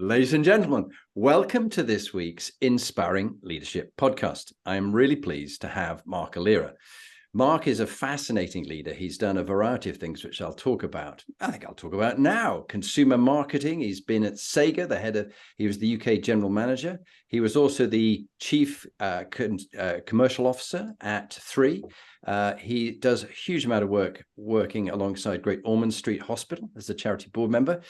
Ladies and gentlemen, welcome to this week's Inspiring Leadership podcast. I'm really pleased to have Marc Allera. Marc is a fascinating leader. He's done a variety of things, which I'll talk about. I think I'll talk about now. Consumer marketing. He's been at Sega, he was the UK general manager. He was also the chief commercial officer at 3. He does a huge amount of work working alongside Great Ormond Street Hospital as a charity board member.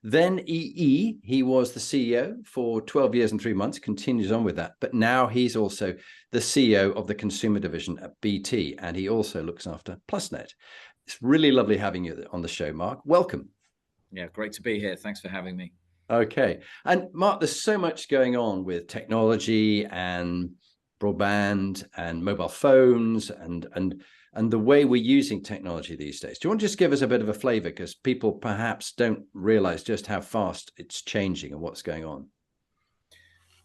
Then EE, he was the CEO for 12 years and 3 months, continues on with that. But now he's also the CEO of the consumer division at BT, and he also looks after PlusNet. It's really lovely having you on the show, Marc. Welcome. Yeah, great to be here. Thanks for having me. Okay. And Marc, there's so much going on with technology and broadband and mobile phones and the way we're using technology these days. Do you want to just give us a bit of a flavor, because people perhaps don't realize just how fast it's changing and what's going on?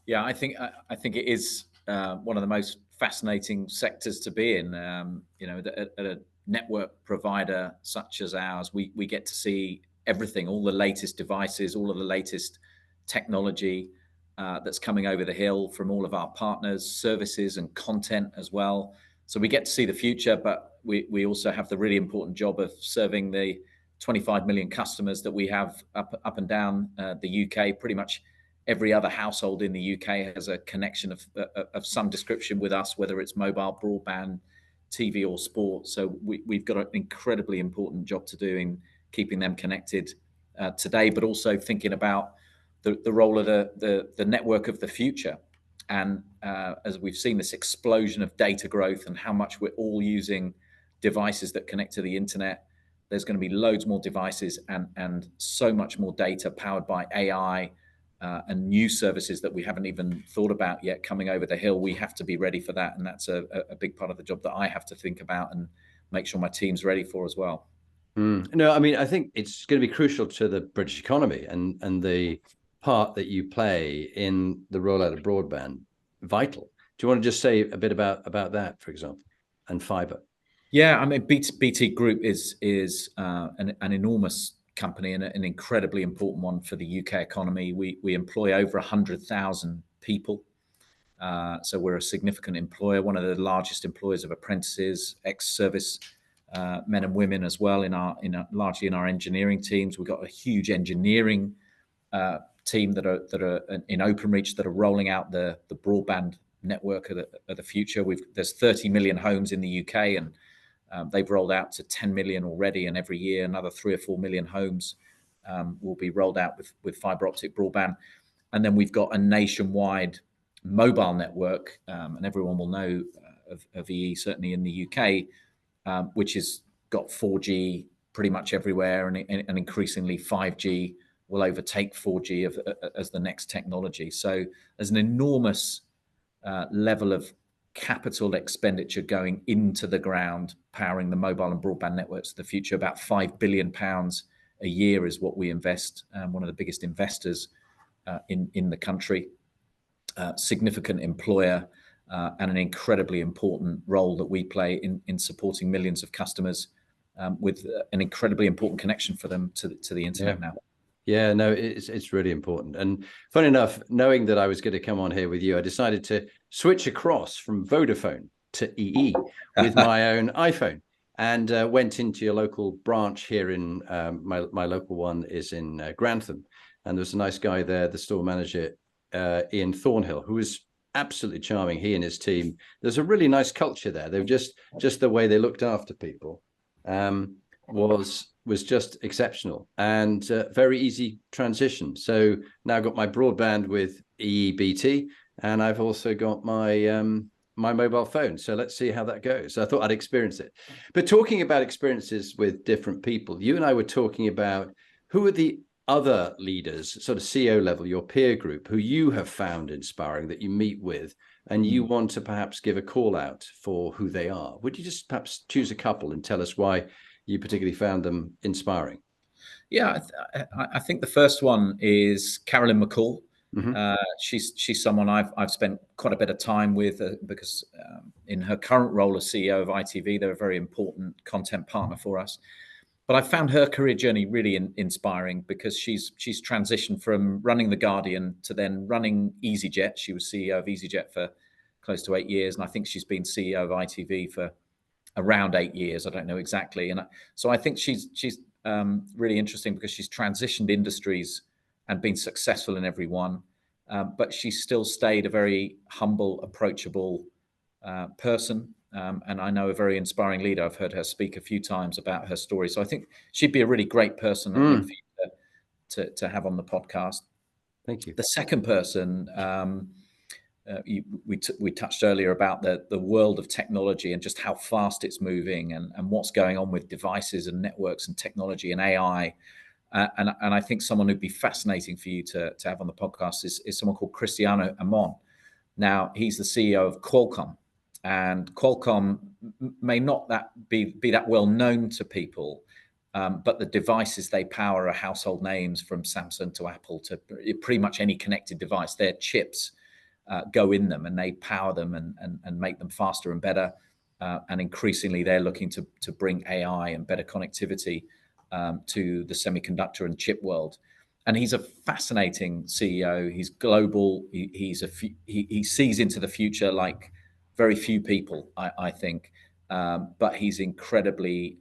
Yeah, I think it is one of the most fascinating sectors to be in. At a network provider such as ours, we get to see everything, all the latest devices, all of the latest technology that's coming over the hill from all of our partners, services and content as well. So we get to see the future, but we also have the really important job of serving the 25 million customers that we have up and down the UK. Pretty much every other household in the UK has a connection of some description with us, whether it's mobile, broadband, TV or sport. So we've got an incredibly important job to do in keeping them connected today, but also thinking about the role of the network of the future. And as we've seen this explosion of data growth and how much we're all using devices that connect to the internet, there's going to be loads more devices and so much more data powered by AI and new services that we haven't even thought about yet coming over the hill. We have to be ready for that. And that's a big part of the job that I have to think about and make sure my team's ready for as well. No, I mean, I think it's going to be crucial to the British economy and the part that you play in the rollout of broadband. Vital. Do you want to just say a bit about that, for example, and fiber? Yeah, I mean, BT Group is an enormous company and an incredibly important one for the UK economy. We employ over 100,000 people. So we're a significant employer, one of the largest employers of apprentices, ex-service men and women as well, largely in our engineering teams. We've got a huge engineering team that are in Openreach that are rolling out the broadband network of the future. There's 30 million homes in the UK, and they've rolled out to 10 million already, and every year another 3 or 4 million homes will be rolled out with fiber optic broadband. And then we've got a nationwide mobile network, and everyone will know of EE, certainly in the UK, which has got 4G pretty much everywhere, and increasingly 5G will overtake 4G as the next technology. So there's an enormous level of capital expenditure going into the ground, powering the mobile and broadband networks of the future. About £5 billion a year is what we invest, one of the biggest investors in the country, significant employer, and an incredibly important role that we play in supporting millions of customers with an incredibly important connection for them to the internet now. Yeah, no, it's really important. And funny enough, knowing that I was going to come on here with you, I decided to switch across from Vodafone to EE with my own iPhone, and went into your local branch here in my local one is in Grantham. And there's a nice guy there, the store manager, Ian Thornhill, who was absolutely charming, he and his team. There's a really nice culture there. They've just the way they looked after people was just exceptional, and very easy transition. So now I've got my broadband with EEBT, and I've also got my my mobile phone. So let's see how that goes. I thought I'd experience it. But talking about experiences with different people, you and I were talking about who are the other leaders, sort of CEO level, your peer group, who you have found inspiring that you meet with, and you want to perhaps give a call out for who they are. Would you just perhaps choose a couple and tell us why you particularly found them inspiring? Yeah, I think the first one is Carolyn McCall. Mm-hmm. She's someone I've spent quite a bit of time with because in her current role as CEO of ITV, they're a very important content partner for us. but I found her career journey really inspiring, because she's transitioned from running The Guardian to then running EasyJet. She was CEO of EasyJet for close to 8 years, and I think she's been CEO of ITV for around 8 years. I don't know exactly. And so I think she's really interesting, because she's transitioned industries and been successful in every one, but she still stayed a very humble, approachable person. And I know a very inspiring leader. I've heard her speak a few times about her story. So I think she'd be a really great person, I think, for you to have on the podcast. Thank you. The second person, we touched earlier about the world of technology and just how fast it's moving, and what's going on with devices and networks and technology and AI. And I think someone who'd be fascinating for you to have on the podcast is someone called Cristiano Amon. Now, he's the CEO of Qualcomm, and Qualcomm may not be that well known to people, but the devices they power are household names, from Samsung to Apple to pretty much any connected device. Their chips go in them, and they power them and make them faster and better. And increasingly, they're looking to bring AI and better connectivity to the semiconductor and chip world. And he's a fascinating CEO. He's global. He sees into the future like very few people, I think. But he's incredibly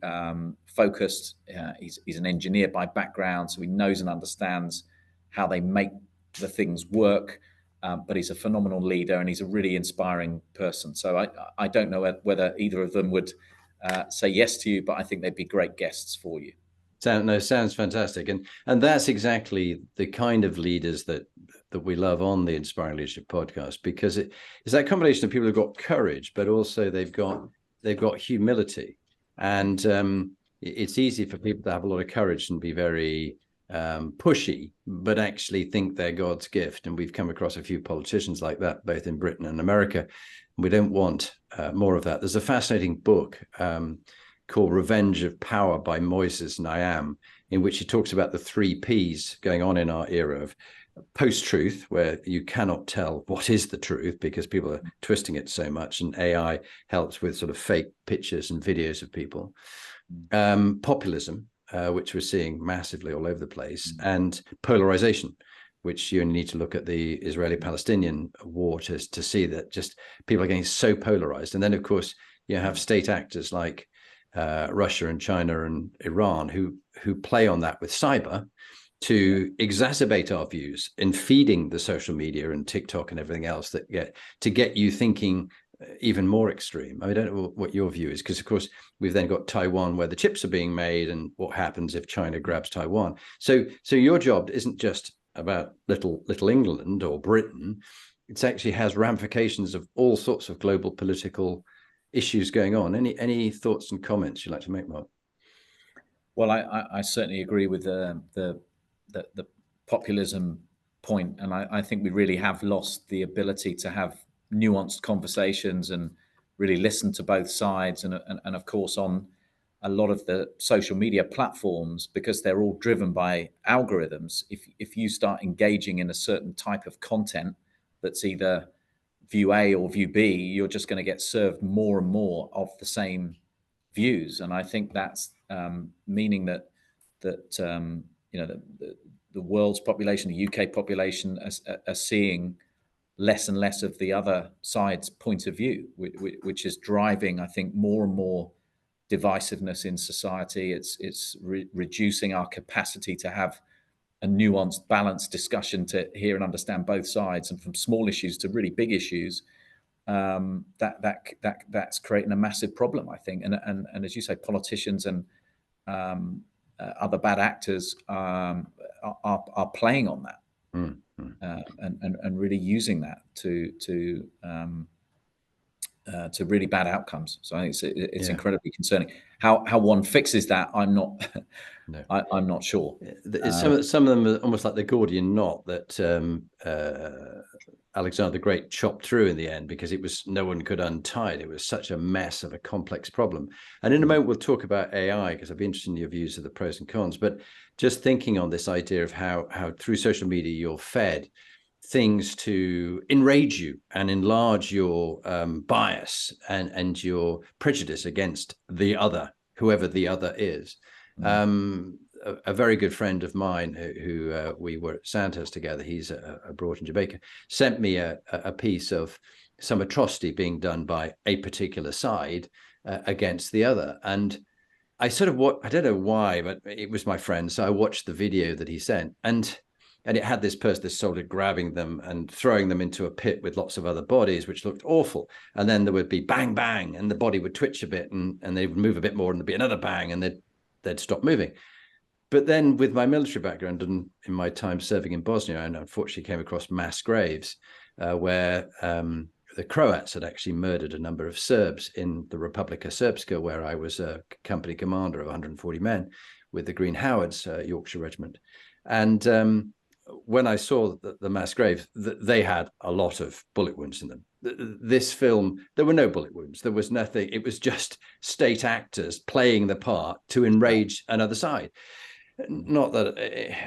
focused. He's an engineer by background, so he knows and understands how they make the things work. But he's a phenomenal leader, and he's a really inspiring person. So I don't know whether either of them would say yes to you, but I think they'd be great guests for you. Sounds fantastic, and that's exactly the kind of leaders that we love on the Inspiring Leadership podcast, because it's that combination of people who've got courage, but also they've got humility, and it's easy for people to have a lot of courage and be very pushy, but actually think they're God's gift. And we've come across a few politicians like that, both in Britain and America. We don't want more of that. There's a fascinating book called Revenge of Power by Moises Naam, in which he talks about the 3 Ps going on in our era of post-truth, where you cannot tell what is the truth because people are twisting it so much, and AI helps with sort of fake pictures and videos of people. Populism, which we're seeing massively all over the place, and polarization, which you only need to look at the Israeli-Palestinian war to see that just people are getting so polarized. And then, of course, you have state actors like Russia and China and Iran who play on that with cyber to exacerbate our views in feeding the social media and TikTok and everything else that get you thinking even more extreme. I don't know what your view is, because of course we've then got Taiwan where the chips are being made, and what happens if China grabs Taiwan. So your job isn't just about little England or Britain. It actually has ramifications of all sorts of global political issues going on. Any thoughts and comments you'd like to make, Mark? Well, I certainly agree with the populism point, and I think we really have lost the ability to have nuanced conversations and really listen to both sides. And of course, on a lot of the social media platforms, because they're all driven by algorithms, if you start engaging in a certain type of content that's either view A or view B, you're just going to get served more and more of the same views. And I think that's meaning that the world's population, the UK population, are seeing less and less of the other side's point of view, which is driving, I think, more and more divisiveness in society. It's reducing our capacity to have a nuanced, balanced discussion to hear and understand both sides, and from small issues to really big issues. That's creating a massive problem, I think. And as you say, politicians and other bad actors are playing on that. And really using that to really bad outcomes. So I think it's incredibly concerning. How one fixes that, I'm not. No. I'm not sure. Some of them are almost like the Gordian knot that Alexander the Great chopped through in the end, because no one could untie it. It was such a mess of a complex problem. And in a moment, we'll talk about AI, because I'd be interested in your views of the pros and cons. But just thinking on this idea of how through social media you're fed things to enrage you and enlarge your bias and your prejudice against the other, whoever the other is. A very good friend of mine who we were at Sandhurst together, he's abroad in Jamaica, sent me a piece of some atrocity being done by a particular side against the other. And I sort of, I don't know why, but it was my friend. So I watched the video that he sent, and it had this person, this soldier, grabbing them and throwing them into a pit with lots of other bodies, which looked awful. And then there would be bang, bang, and the body would twitch a bit, and they would move a bit more, and there'd be another bang, and they'd stop moving. But then with my military background and in my time serving in Bosnia, I unfortunately came across mass graves where the Croats had actually murdered a number of Serbs in the Republika Srpska, where I was a company commander of 140 men with the Green Howards, Yorkshire Regiment. And when I saw the mass graves, they had a lot of bullet wounds in them. This film, there were no bullet wounds. There was nothing. It was just state actors playing the part to enrage another side. Not that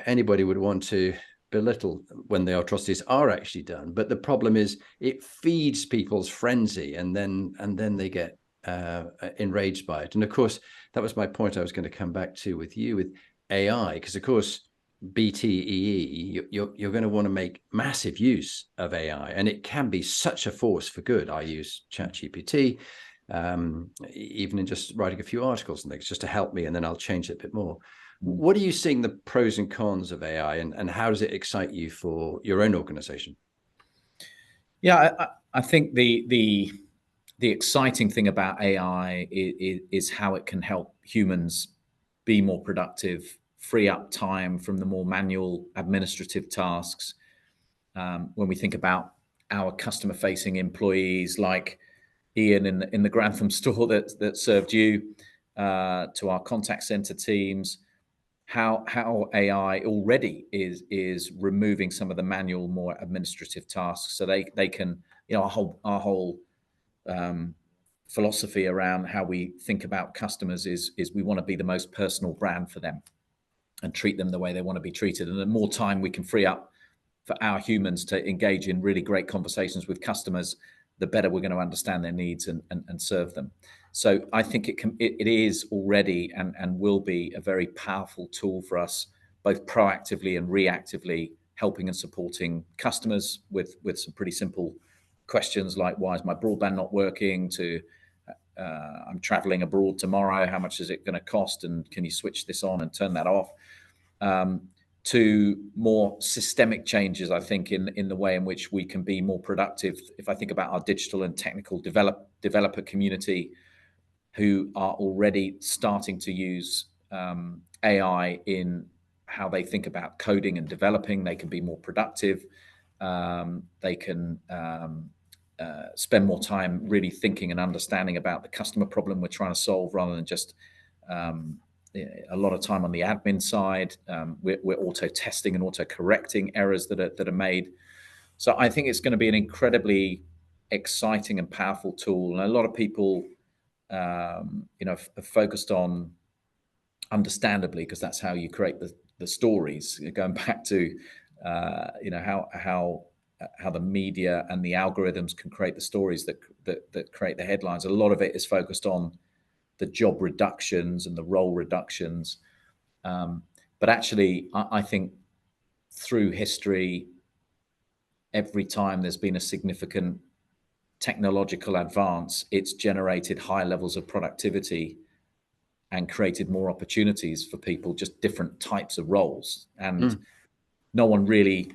anybody would want to belittle when the atrocities are actually done, but the problem is it feeds people's frenzy, and then they get enraged by it. And of course, that was my point I was going to come back to with you with AI, because of course BTEE, you're going to want to make massive use of AI, and it can be such a force for good. I use ChatGPT, even in just writing a few articles and things, just to help me, and then I'll change it a bit more. What are you seeing the pros and cons of AI, and how does it excite you for your own organization? Yeah, I think the exciting thing about AI is how it can help humans be more productive, free up time from the more manual administrative tasks. When we think about our customer-facing employees, like Ian in the Grantham store that served you, to our contact center teams, how AI already is removing some of the manual, more administrative tasks, so they can, our whole philosophy around how we think about customers is we want to be the most personal brand for them and treat them the way they want to be treated. And the more time we can free up for our humans to engage in really great conversations with customers, the better we're going to understand their needs and serve them. So I think it is already and will be a very powerful tool for us, both proactively and reactively, helping and supporting customers with some pretty simple questions like, why is my broadband not working, to I'm traveling abroad tomorrow, how much is it going to cost, and can you switch this on and turn that off, to more systemic changes, I think, in the way in which we can be more productive. If I think about our digital and technical developer community, who are already starting to use AI in how they think about coding and developing, they can be more productive. They can spend more time really thinking and understanding about the customer problem we're trying to solve, rather than just a lot of time on the admin side. We're auto testing and auto correcting errors that are made. So I think it's going to be an incredibly exciting and powerful tool. And a lot of people, are focused on, understandably, because that's how you create the stories. Going back to, how the media and the algorithms can create the stories that create the headlines. A lot of it is focused on the job reductions and the role reductions. But actually, I think through history, every time there's been a significant technological advance, it's generated high levels of productivity and created more opportunities for people, just different types of roles. And no one really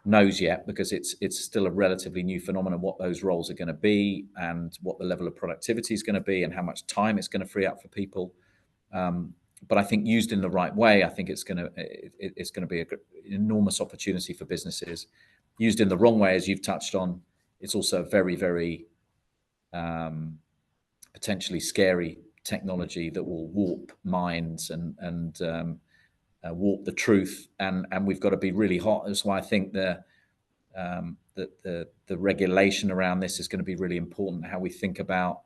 knows yet, because it's still a relatively new phenomenon, what those roles are going to be and what the level of productivity is going to be and how much time it's going to free up for people. But I think used in the right way, I think it's going to be an enormous opportunity for businesses. Used in the wrong way, as you've touched on, it's also very, very potentially scary technology that will warp minds and warp the truth. And we've got to be really hot. That's why I think the regulation around this is going to be really important. How we think about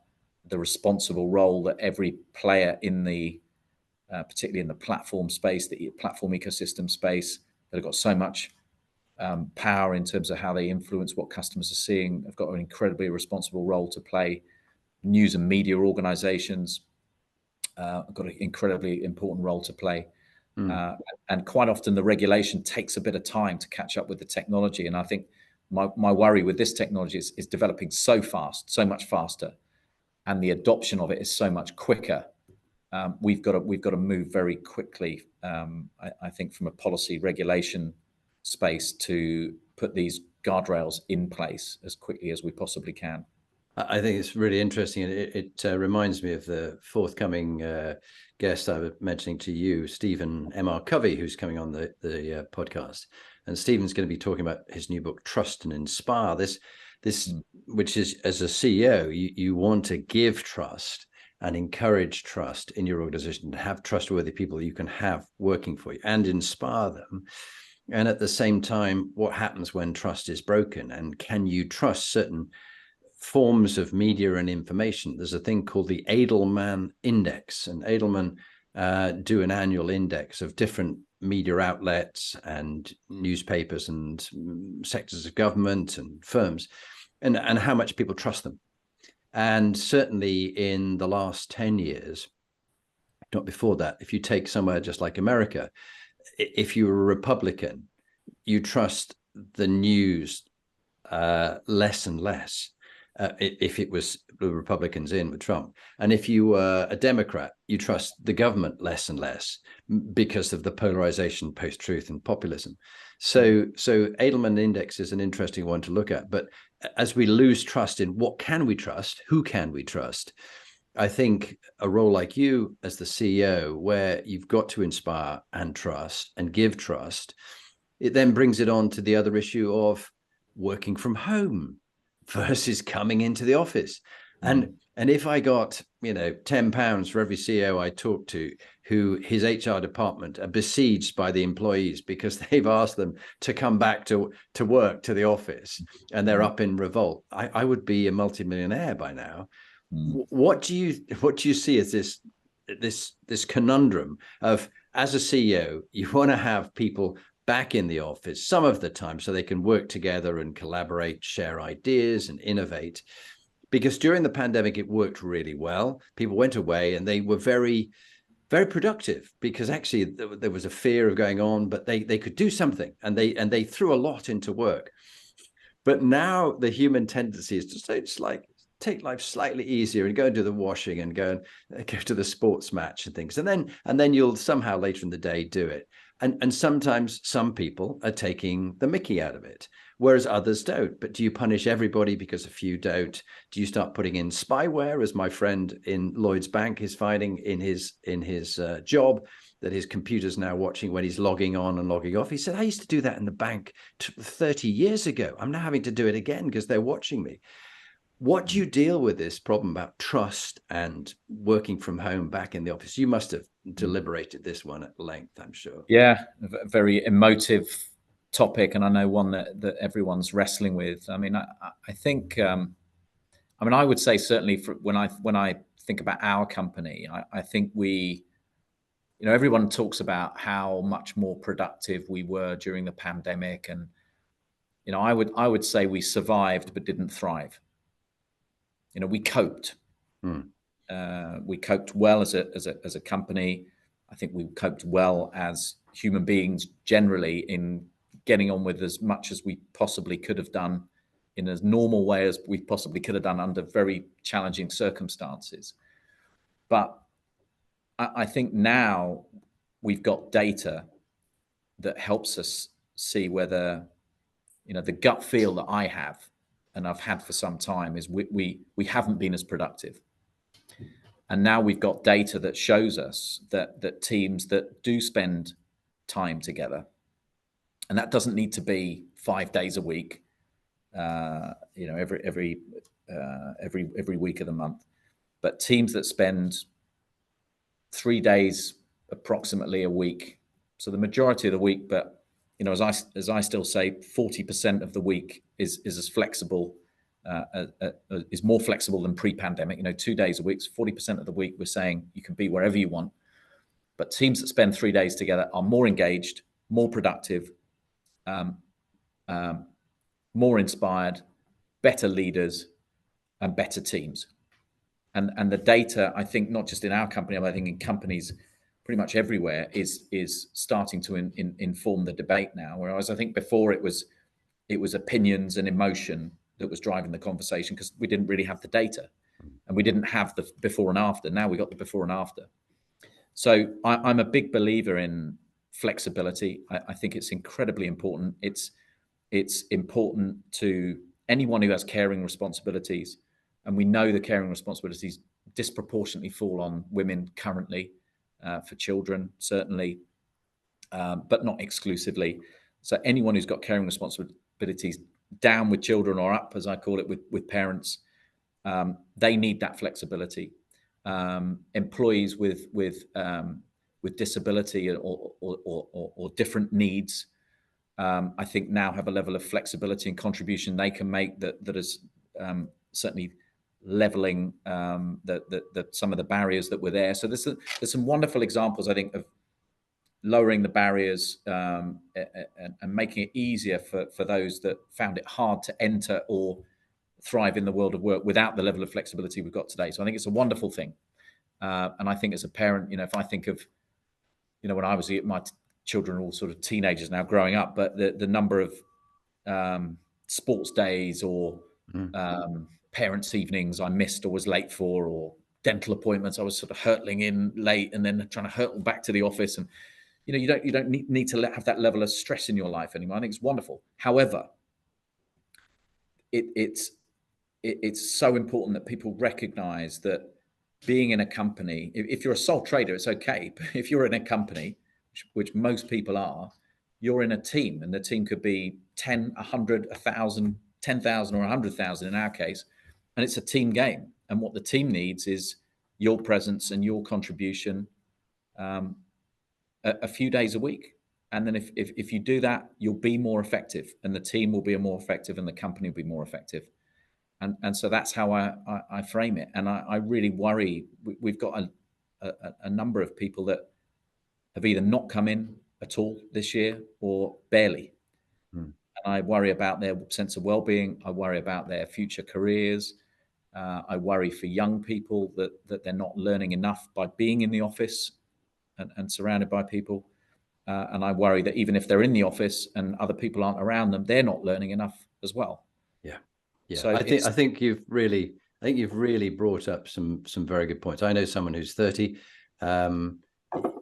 the responsible role that every player in the particularly in the platform space, the platform ecosystem space, that have got so much power in terms of how they influence what customers are seeing, have got an incredibly responsible role to play. News and media organizations, got an incredibly important role to play. Mm. And quite often the regulation takes a bit of time to catch up with the technology. And I think my worry with this technology is developing so fast, so much faster, and the adoption of it is so much quicker. We've got to move very quickly, I think, from a policy regulation space to put these guardrails in place as quickly as we possibly can. I think it's really interesting. And it reminds me of the forthcoming guest I was mentioning to you, Stephen M.R. Covey, who's coming on the podcast. And Stephen's going to be talking about his new book, Trust and Inspire. This which is, as a CEO, you want to give trust and encourage trust in your organization, to have trustworthy people you can have working for you and inspire them. And at the same time, what happens when trust is broken? And can you trust certain forms of media and information? There's a thing called the Edelman Index, and Edelman do an annual index of different media outlets and newspapers and sectors of government and firms, and how much people trust them. And certainly in the last 10 years, not before that, if you take somewhere just like America, if you're a Republican, you trust the news less and less. If it was the Republicans in with Trump. And if you were a Democrat, you trust the government less and less because of the polarization, post-truth and populism. So Edelman Index is an interesting one to look at. But as we lose trust in what can we trust, who can we trust, I think a role like you as the CEO, where you've got to inspire and trust and give trust, it then brings it on to the other issue of working from home versus coming into the office. And if I got, £10 for every CEO I talk to who his HR department are besieged by the employees because they've asked them to come back to work, to the office, and they're up in revolt, I would be a multimillionaire by now. What do you see as this conundrum of, as a CEO, you want to have people back in the office some of the time so they can work together and collaborate, share ideas and innovate? Because during the pandemic, it worked really well. People went away and they were very, very productive because actually there was a fear of going on, but they could do something, and they threw a lot into work. But now the human tendency is to say, it's like, take life slightly easier and go and do the washing and go to the sports match and things. And then you'll somehow later in the day do it. And sometimes some people are taking the mickey out of it, whereas others don't. But do you punish everybody because a few don't? Do you start putting in spyware, as my friend in Lloyd's Bank is finding in his job, that his computer's now watching when he's logging on and logging off? He said, I used to do that in the bank 30 years ago. I'm now having to do it again because they're watching me. What do you deal with this problem about trust and working from home back in the office? You must have deliberated this one at length, I'm sure. Yeah, a very emotive topic, and I know one that everyone's wrestling with. I mean, I think, I would say certainly when I think about our company, I think we, everyone talks about how much more productive we were during the pandemic, and I would say we survived but didn't thrive. We coped. We coped well as a company. I think we coped well as human beings generally in getting on with as much as we possibly could have done in as normal way as we possibly could have done under very challenging circumstances. But I think now we've got data that helps us see whether, the gut feel that I have, and I've had for some time, is we haven't been as productive. And now we've got data that shows us that teams that do spend time together, and that doesn't need to be 5 days a week, every week of the month, but teams that spend 3 days approximately a week, so the majority of the week, but as I still say, 40% of the week is as flexible, is more flexible than pre-pandemic. 2 days a week, 40% of the week, we're saying you can be wherever you want. But teams that spend 3 days together are more engaged, more productive, more inspired, better leaders, and better teams. And the data, I think, not just in our company, but I think in companies pretty much everywhere, is starting to inform the debate now. Whereas I think before it was opinions and emotion that was driving the conversation, because we didn't really have the data, and we didn't have the before and after. Now we got the before and after. So I'm a big believer in flexibility. I think it's incredibly important. It's important to anyone who has caring responsibilities, and we know the caring responsibilities disproportionately fall on women currently, for children certainly, but not exclusively. So anyone who's got caring responsibilities, down with children or up, as I call it, with parents, they need that flexibility. Employees with disability or different needs, I think now have a level of flexibility and contribution they can make that is certainly leveling some of the barriers that were there. So there's some wonderful examples, I think, of lowering the barriers, and making it easier for those that found it hard to enter or thrive in the world of work without the level of flexibility we've got today. So I think it's a wonderful thing. And I think as a parent, if I think of, when I was, my children are all sort of teenagers now growing up, but the number of sports days or parents' evenings I missed or was late for, or dental appointments I was sort of hurtling in late and then trying to hurtle back to the office. And, you don't need to have that level of stress in your life anymore. I think it's wonderful. However, it's so important that people recognize that being in a company, if you're a sole trader, it's okay. But if you're in a company, which most people are, you're in a team, and the team could be 10, 100, 1,000, 10,000 or 100,000 in our case. And it's a team game. And what the team needs is your presence and your contribution a few days a week. And then if you do that, you'll be more effective, and the team will be more effective, and the company will be more effective. And so that's how I frame it. And I really worry. We've got a number of people that have either not come in at all this year or barely. And I worry about their sense of well-being. I worry about their future careers. I worry for young people that they're not learning enough by being in the office and surrounded by people. And I worry that even if they're in the office and other people aren't around them, they're not learning enough as well. Yeah. Yeah. So I think you've really brought up some very good points. I know someone who's 30.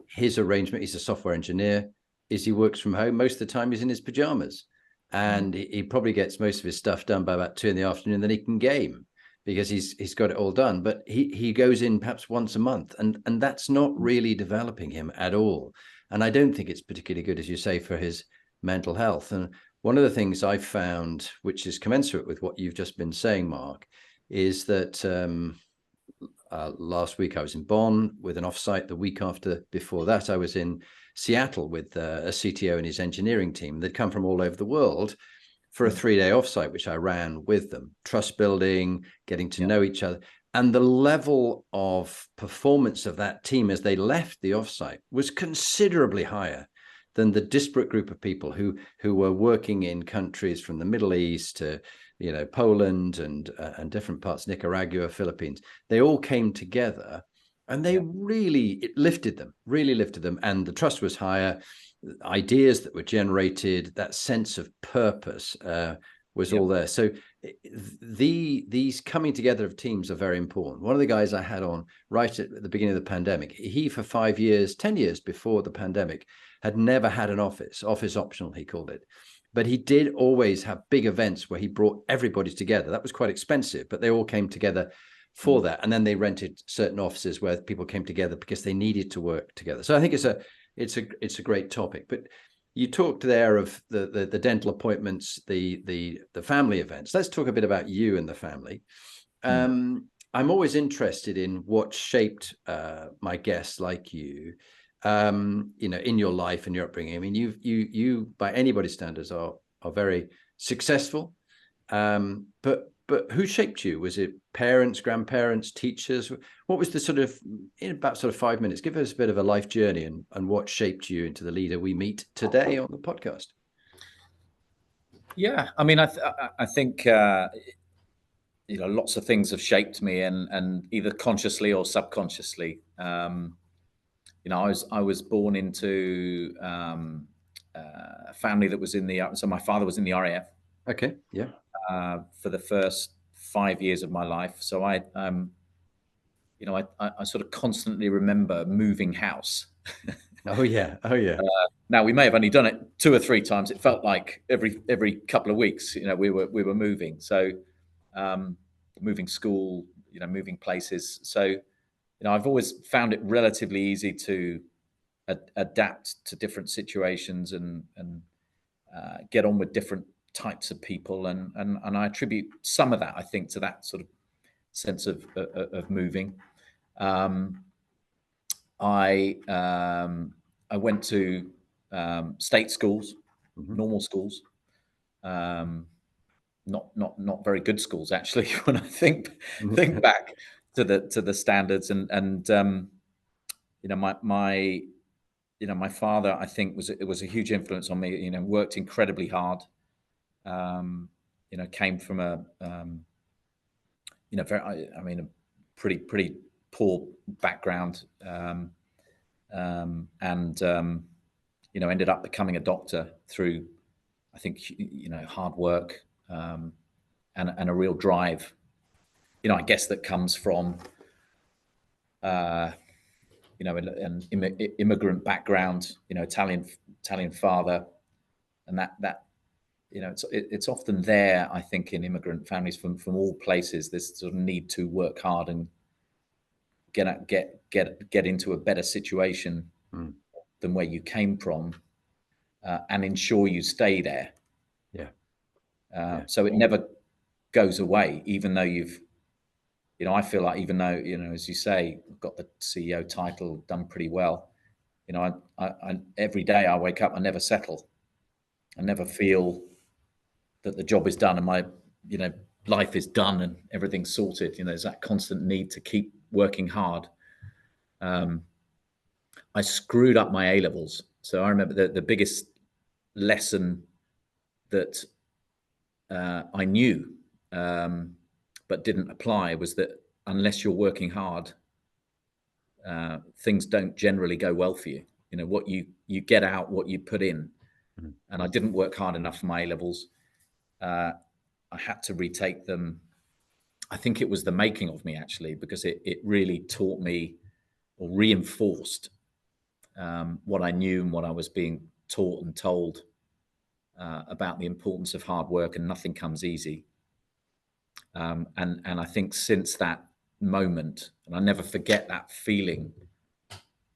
His arrangement, he's a software engineer, is he works from home. Most of the time he's in his pajamas, and he probably gets most of his stuff done by about 2 PM. Then he can game because he's got it all done. But he goes in perhaps once a month, and that's not really developing him at all. And I don't think it's particularly good, as you say, for his mental health. And one of the things I've found, which is commensurate with what you've just been saying, Mark, is that last week I was in Bonn with an offsite. The week before that, I was in Seattle with a CTO and his engineering team. They'd come from all over the world for a 3-day offsite, which I ran with them. Trust building, getting to know each other. And the level of performance of that team as they left the offsite was considerably higher than the disparate group of people who were working in countries from the Middle East to Poland and different parts, Nicaragua, Philippines. They all came together, and they really lifted them, and the trust was higher. Ideas that were generated, that sense of purpose was all there. So these coming together of teams are very important. One of the guys I had on right at the beginning of the pandemic, he for 5 years, 10 years before the pandemic, had never had an office optional, he called it. But he did always have big events where he brought everybody together. That was quite expensive, but they all came together for that. And then they rented certain offices where people came together because they needed to work together. So I think it's a great topic. But you talked there of the dental appointments, the family events. Let's talk a bit about you and the family. I'm always interested in what shaped my guests like you, in your life and your upbringing. I mean, you by anybody's standards are very successful. But who shaped you? Was it parents, grandparents, teachers? What was the in about 5 minutes, give us a bit of a life journey and what shaped you into the leader we meet today on the podcast? Yeah, I mean, I think lots of things have shaped me, and either consciously or subconsciously. I was born into a family that was in the, so my father was in the RAF Okay. Yeah. for the first 5 years of my life. So I sort of constantly remember moving house. Oh yeah. Oh yeah. Now we may have only done it 2 or 3 times. It felt like every couple of weeks, we were moving. So moving school, moving places. So I've always found it relatively easy to adapt to different situations and get on with different types of people, and I attribute some of that, I think, to that sort of sense of moving. I went to state schools, normal schools, not very good schools actually. When I think back to the standards, and my father, I think, was a huge influence on me. Worked incredibly hard. Came from a a pretty poor background, and ended up becoming a doctor through, I think, hard work, and a real drive. I guess that comes from an immigrant background, Italian father, and that it's often there, I think, in immigrant families from all places, this sort of need to work hard and get into a better situation than where you came from, and ensure you stay there. So it never goes away, even though I feel like, even though, as you say, got the CEO title, done pretty well, I every day I wake up, I never settle. I never feel that the job is done and my, life is done and everything's sorted. There's that constant need to keep working hard. I screwed up my A-levels. So I remember the biggest lesson that I knew, but didn't apply, was that unless you're working hard, things don't generally go well for you. What you get out, what you put in. And I didn't work hard enough for my A-levels. I had to retake them. I think it was the making of me, actually, because it really taught me, or reinforced what I knew and what I was being taught and told about the importance of hard work, and nothing comes easy. And I think since that moment, and I never forget that feeling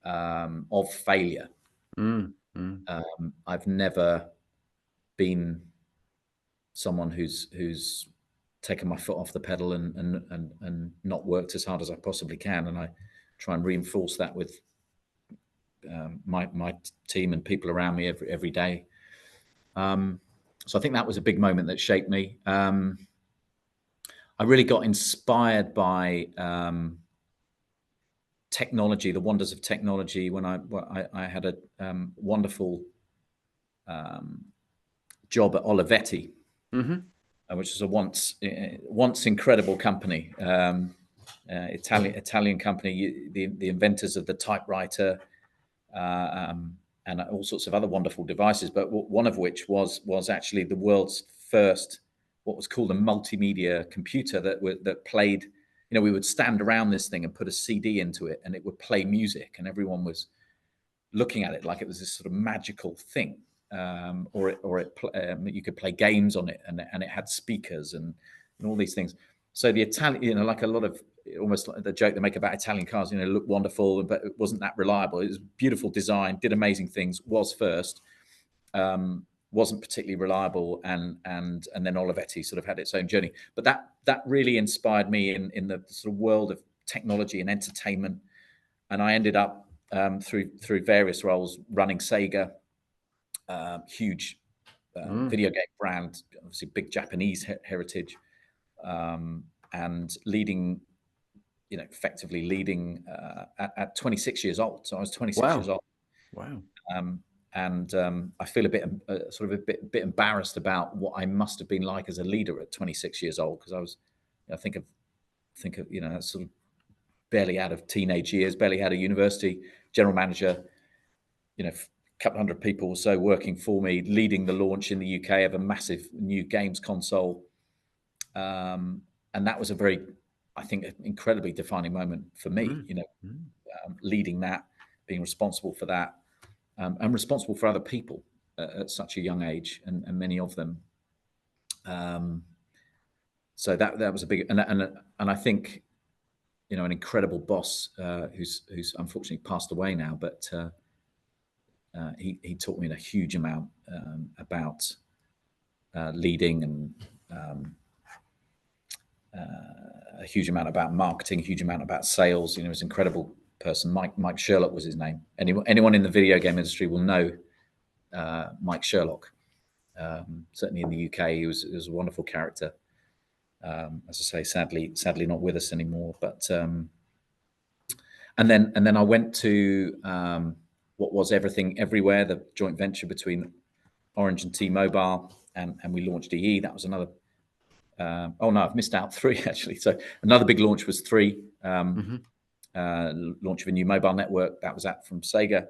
of failure. I've never been someone who's taken my foot off the pedal and not worked as hard as I possibly can, and I try and reinforce that with my team and people around me every day. So I think that was a big moment that shaped me. I really got inspired by technology, the wonders of technology, when I had a wonderful job at Olivetti, which was a once incredible company, Italian company, the inventors of the typewriter, and all sorts of other wonderful devices, but one of which was actually the world's first, what was called a multimedia computer that played. We would stand around this thing and put a CD into it, and it would play music, and everyone was looking at it like it was this sort of magical thing. You could play games on it, and it had speakers and all these things. So the Italian, like a lot of, almost like the joke they make about Italian cars, look wonderful, but it wasn't that reliable. It was beautiful design, did amazing things, was first, wasn't particularly reliable, and then Olivetti sort of had its own journey. But that really inspired me in the sort of world of technology and entertainment. And I ended up through various roles running Sega, huge video game brand, obviously big Japanese heritage, and leading, effectively leading at 26 years old. So I was 26 years old. Wow. And I feel a bit embarrassed about what I must have been like as a leader at 26 years old, because I was, I think of that's sort of barely out of teenage years, barely out of university, general manager, a couple hundred people or so working for me, leading the launch in the UK of a massive new games console. And that was a very, I think, incredibly defining moment for me, leading that, being responsible for that, and responsible for other people at such a young age, and many of them. So that was a big, and I think, an incredible boss who's unfortunately passed away now, but he taught me a huge amount about leading, and a huge amount about marketing, a huge amount about sales. He was an incredible person. Mike Sherlock was his name. Anyone in the video game industry will know Mike Sherlock. Certainly in the UK, he was a wonderful character. As I say, sadly not with us anymore. But and then I went to what was Everything Everywhere, the joint venture between Orange and T-Mobile, and we launched EE. That was another. Oh no, I've missed out 3 actually. So another big launch was 3. Launch of a new mobile network that was from Sega.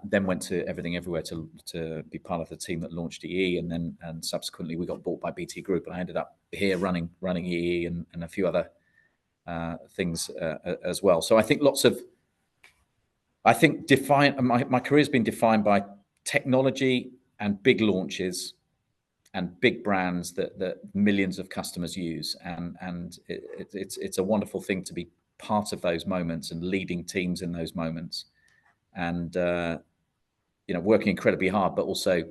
Then went to Everything Everywhere to be part of the team that launched EE, and subsequently we got bought by BT Group, and I ended up here running EE and a few other things as well. So I think my career has been defined by technology and big launches and big brands that millions of customers use, and it's a wonderful thing to be part of those moments and leading teams in those moments. And working incredibly hard, but also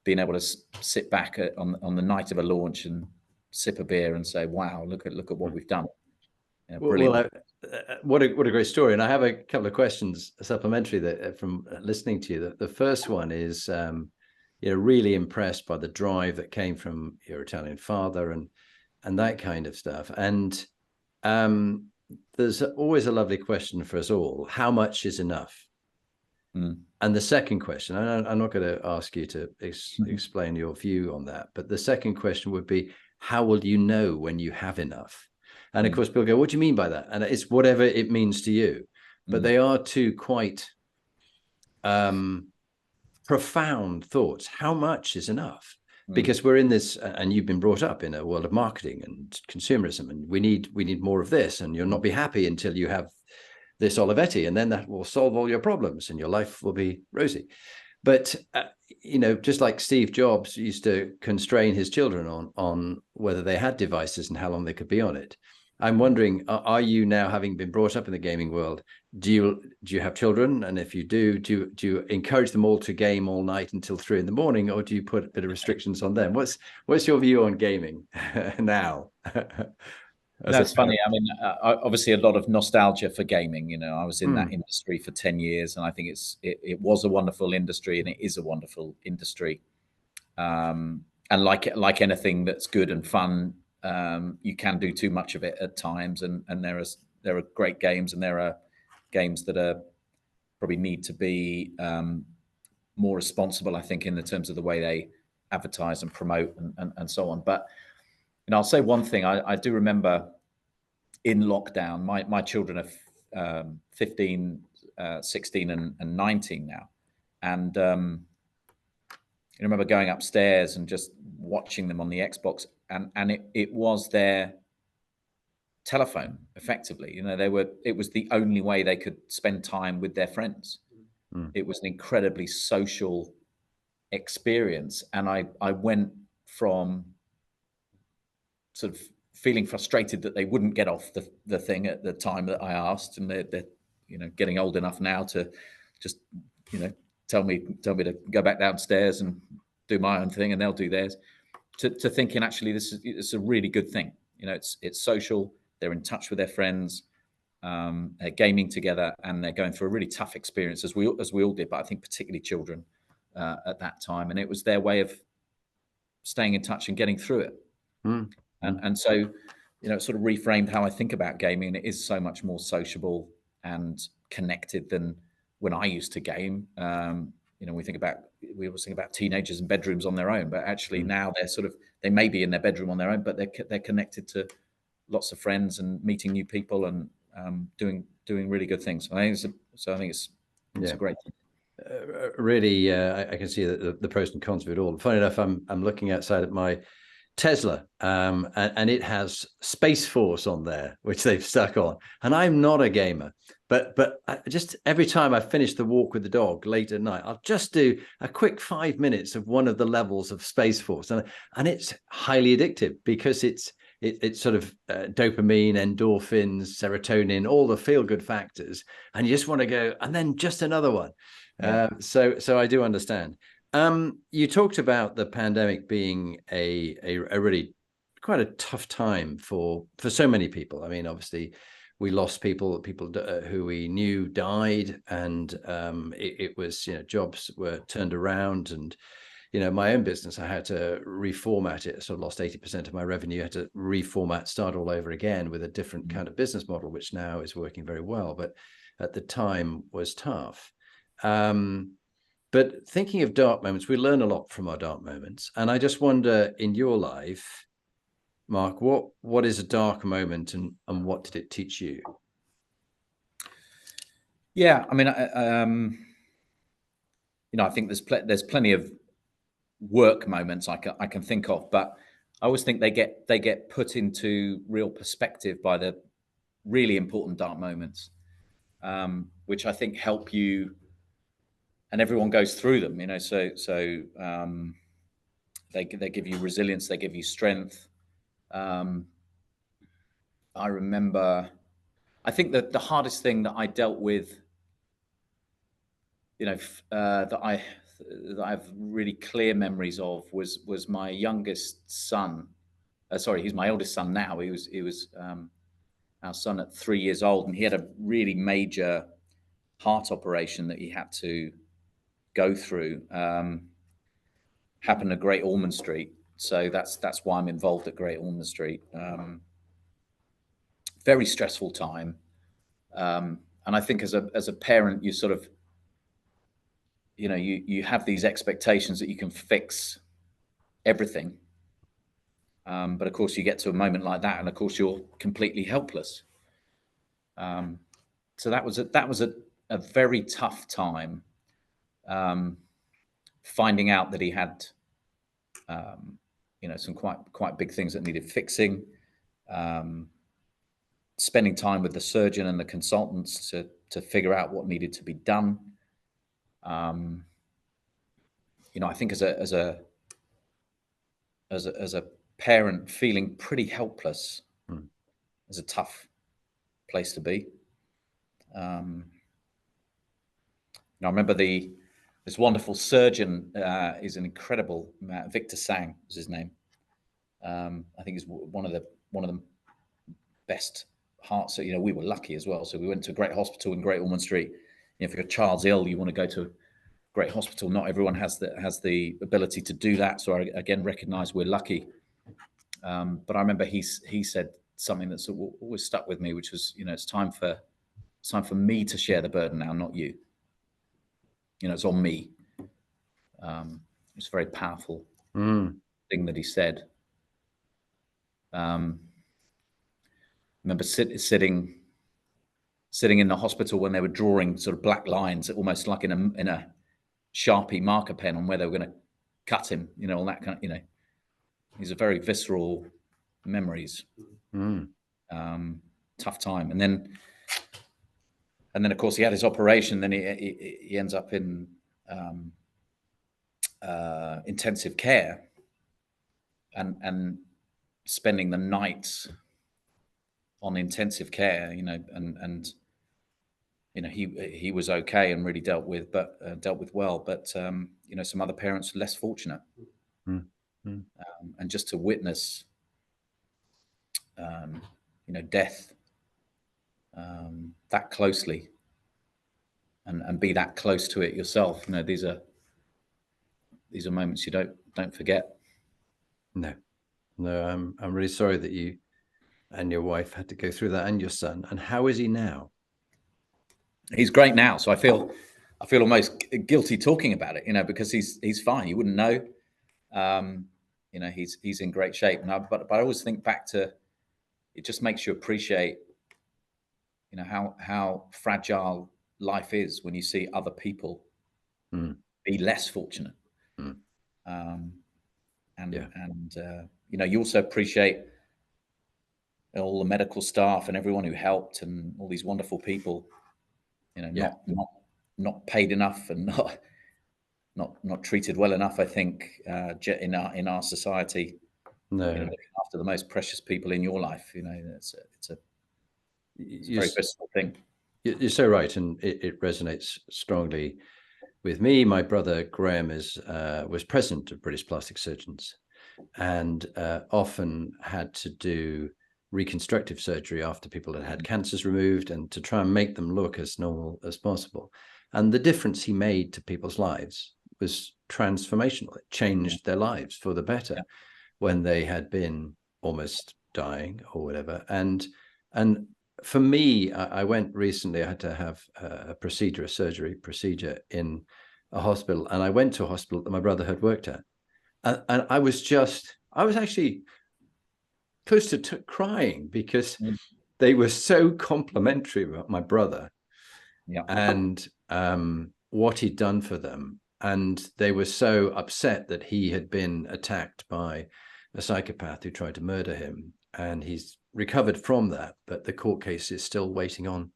being able to sit back on the night of a launch and sip a beer and say, "Wow, look at what we've done!" Brilliant. Well, what a great story! And I have a couple of questions supplementary that from listening to you. The first one is, really impressed by the drive that came from your Italian father and that kind of stuff. And there's always a lovely question for us all: how much is enough? And the second question, and I'm not going to ask you to explain your view on that, but the second question would be, how will you know when you have enough? And of course, people go, what do you mean by that? And it's whatever it means to you. But they are two quite profound thoughts. How much is enough? Because we're in this, and you've been brought up in a world of marketing and consumerism, and we need more of this, and you'll not be happy until you have this Olivetti, and then that will solve all your problems and your life will be rosy. But just like Steve Jobs used to constrain his children on whether they had devices and how long they could be on it, I'm wondering, are you now, having been brought up in the gaming world, do you have children? And if you do you encourage them all to game all night until 3 a.m, or do you put a bit of restrictions on them? What's your view on gaming now? That's funny. I mean, obviously a lot of nostalgia for gaming. I was in that industry for 10 years, and I think it was a wonderful industry, and it is a wonderful industry. And like anything that's good and fun, you can do too much of it at times. And there are great games, and there are games that probably need to be more responsible, I think, in the terms of the way they advertise and promote and so on. But I'll say one thing. I do remember in lockdown, my children are 15, 16 and 19 now. And I remember going upstairs and just watching them on the Xbox, and it was their telephone, effectively. It was the only way they could spend time with their friends. It was an incredibly social experience. And I went from sort of feeling frustrated that they wouldn't get off the thing at the time that I asked, and they're getting old enough now to just tell me to go back downstairs and do my own thing, and they'll do theirs, to thinking actually it's a really good thing. It's social, they're in touch with their friends, they're gaming together, and they're going through a really tough experience, as we all did, but I think particularly children at that time, and it was their way of staying in touch and getting through it. And so, it sort of reframed how I think about gaming. It is so much more sociable and connected than when I used to game. We always think about teenagers in bedrooms on their own, but actually now they may be in their bedroom on their own, but they're connected to lots of friends and meeting new people and doing really good things. I think it's a great thing. Really, I can see the pros and cons of it all. Funny enough, I'm looking outside at my Tesla, and it has Space Force on there, which they've stuck on. And I'm not a gamer, but just every time I finish the walk with the dog late at night, I'll just do a quick 5 minutes of one of the levels of Space Force, and it's highly addictive because it's sort of dopamine, endorphins, serotonin, all the feel-good factors, and you just want to go, and then just another one. Yeah. So I do understand. You talked about the pandemic being a really quite a tough time for so many people. I mean, obviously, we lost people who we knew died, and it was, jobs were turned around, and my own business, I had to reformat it. So I lost 80% of my revenue. I had to reformat, start all over again with a different kind of business model, which now is working very well. But at the time was tough. But thinking of dark moments, we learn a lot from our dark moments. And I just wonder, in your life, Mark, what is a dark moment, and what did it teach you? Yeah, I mean, I think there's plenty of work moments I can think of, but I always think they get put into real perspective by the really important dark moments, which I think help you. And everyone goes through them, so they give you resilience, they give you strength. I remember, I think that the hardest thing that I dealt with, that I have really clear memories of was my youngest son. He's my eldest son now. He was our son at 3 years old, and he had a really major heart operation that he had to go through. Happened at Great Ormond Street, so that's why I'm involved at Great Ormond Street. Very stressful time, and I think as a parent, you sort of, you have these expectations that you can fix everything, but of course you get to a moment like that, and of course you're completely helpless. So that was a very tough time. Finding out that he had, some quite big things that needed fixing. Spending time with the surgeon and the consultants to figure out what needed to be done. I think as a parent, feeling pretty helpless is a tough place to be. I remember this wonderful surgeon is an incredible Victor Sang was his name. I think he's one of the best hearts. So, we were lucky as well. So we went to a great hospital in Great Ormond Street. If your child's ill, you want to go to a great hospital. Not everyone has the ability to do that. So I again recognize we're lucky. But I remember he said something that's always stuck with me, which was, it's time for me to share the burden now, not you. It's on me. It's a very powerful thing that he said. Remember sitting in the hospital when they were drawing sort of black lines, almost like in a Sharpie marker pen on where they were going to cut him. All that kind of. These are very visceral memories. Tough time, and then of course he had his operation. Then he ends up in intensive care, and spending the nights on intensive care, and he was okay and really dealt with well, but some other parents less fortunate. And just to witness death that closely, and be that close to it yourself, these are moments you don't forget. No, I'm really sorry that you and your wife had to go through that, and your son. And how is he now? He's great now. So I feel almost guilty talking about it, because he's fine. You wouldn't know. He's in great shape. But I always think back to it just makes you appreciate, how fragile life is when you see other people be less fortunate. Um, you also appreciate all the medical staff and everyone who helped, and all these wonderful people, not paid enough and not treated well enough, I think, in our society. No. Looking after the most precious people in your life, it's a very visceral thing. You're so right, and it resonates strongly with me. My brother Graham was president of British Plastic Surgeons, and often had to do reconstructive surgery after people had cancers removed, and to try and make them look as normal as possible. And the difference he made to people's lives was transformational. It changed their lives for the better when they had been almost dying or whatever. And for me, I went recently, I had to have a surgery procedure in a hospital, and I went to a hospital that my brother had worked at. And I was actually close to crying, because they were so complimentary about my brother and what he'd done for them. And they were so upset that he had been attacked by a psychopath who tried to murder him. And he's recovered from that, but the court case is still waiting on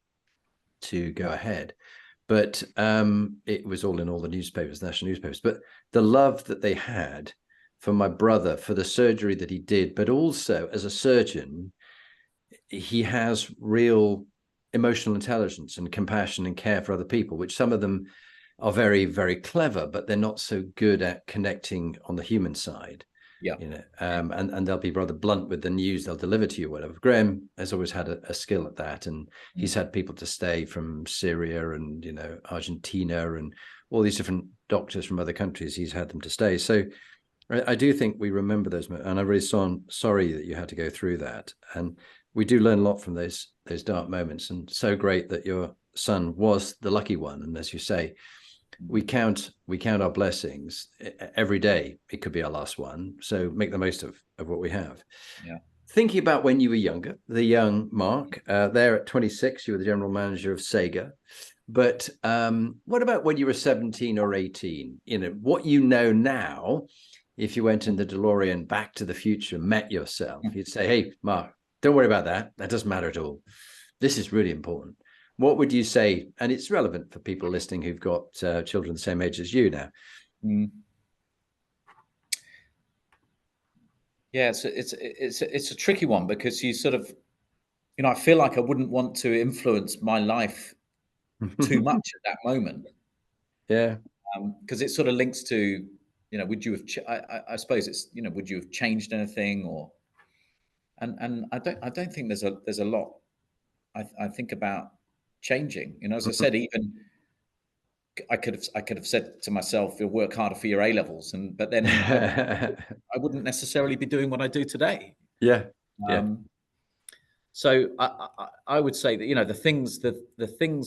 to go ahead. But it was all in all the newspapers, national newspapers. But the love that they had for my brother, for the surgery that he did, but also as a surgeon, he has real emotional intelligence and compassion and care for other people, which some of them are very, very clever, but they're not so good at connecting on the human side. And they'll be rather blunt with the news they'll deliver to you, whatever. Graham has always had a skill at that, and he's had people to stay from Syria and Argentina and all these different doctors from other countries. He's had them to stay. So I do think we remember those, and I'm really sorry that you had to go through that. And we do learn a lot from those dark moments, and so great that your son was the lucky one. And as you say, we count our blessings every day. It could be our last one, so make the most of what we have. Thinking about when you were younger, the young Mark, there at 26, you were the general manager of Sega. But what about when you were 17 or 18? What you know now, if you went in the DeLorean back to the future, met yourself, you'd say, hey, Mark, don't worry about that. That doesn't matter at all. This is really important. What would you say? And it's relevant for people listening who've got children the same age as you now. Yeah, it's a tricky one, because you sort of, I feel like I wouldn't want to influence my life too much at that moment. Yeah. Because it sort of links to, would you have? I suppose it's, would you have changed anything, or? And I don't think there's a lot. I think about changing. As I said, even I could have said to myself, "You'll work harder for your A levels," but then I wouldn't necessarily be doing what I do today. So I would say that the things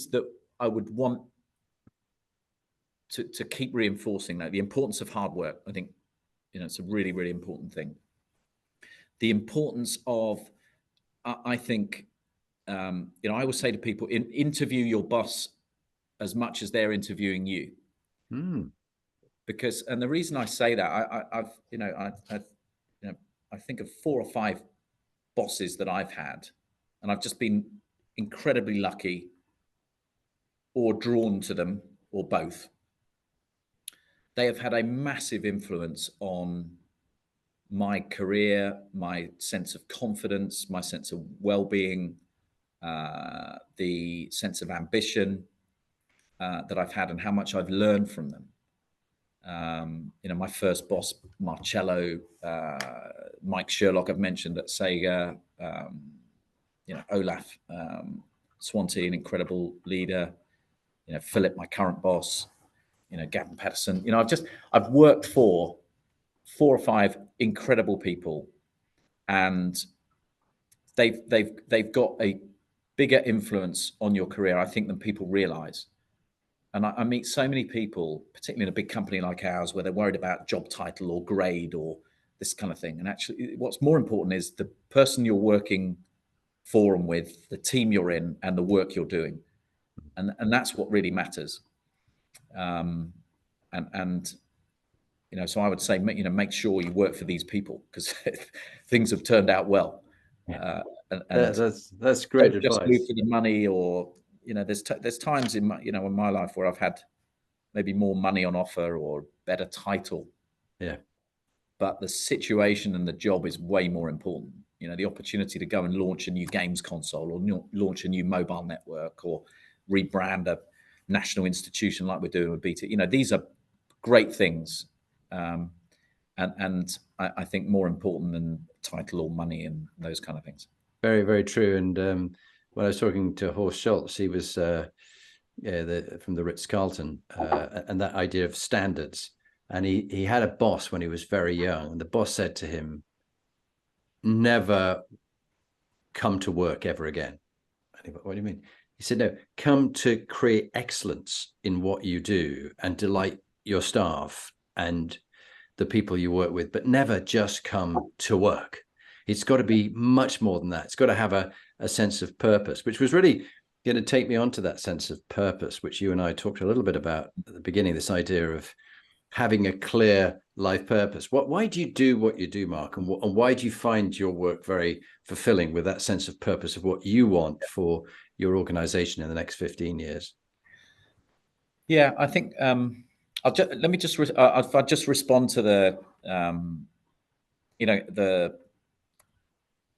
that I would want to keep reinforcing, the importance of hard work. I think it's a really, really important thing. The importance of, I think, I always say to people, interview your boss as much as they're interviewing you. Because, and the reason I say that, I think of 4 or 5 bosses that I've had, and I've just been incredibly lucky, or drawn to them, or both. They have had a massive influence on my career, my sense of confidence, my sense of well-being, the sense of ambition that I've had, and how much I've learned from them. My first boss, Marcello, Mike Sherlock, I've mentioned at Sega, Olaf Swanty, an incredible leader, Philip, my current boss, Gavin Patterson. I've worked for 4 or 5 incredible people, and they've got a bigger influence on your career, I think, than people realize. And I meet so many people, particularly in a big company like ours, where they're worried about job title or grade or this kind of thing. And actually, what's more important is the person you're working forum with, the team you're in, and the work you're doing, and that's what really matters. And so I would say, make sure you work for these people, because things have turned out well. Yeah. And That's great don't just move advice. for the money, or there's times in my life where I've had maybe more money on offer or better title, Yeah. but the situation and the job is way more important. The opportunity to go and launch a new games console, or launch a new mobile network, or rebrand a national institution like we're doing with BT. These are great things, and I think more important than title or money and those kind of things. Very, very true. And when I was talking to Horst Schultz, he was from the Ritz-Carlton, and that idea of standards. And he had a boss when he was very young, and the boss said to him, "Never come to work ever again." And he went, "What do you mean?" He said, "No, come to create excellence in what you do and delight your staff and the people you work with, but never just come to work. It's got to be much more than that. It's got to have a sense of purpose," which was really going to take me on to that sense of purpose, which you and I talked a little bit about at the beginning, this idea of having a clear life purpose. Why do you do what you do, Mark? And why do you find your work very fulfilling, with that sense of purpose of what you want for your organization in the next 15 years? Yeah, I think I'll just respond to the the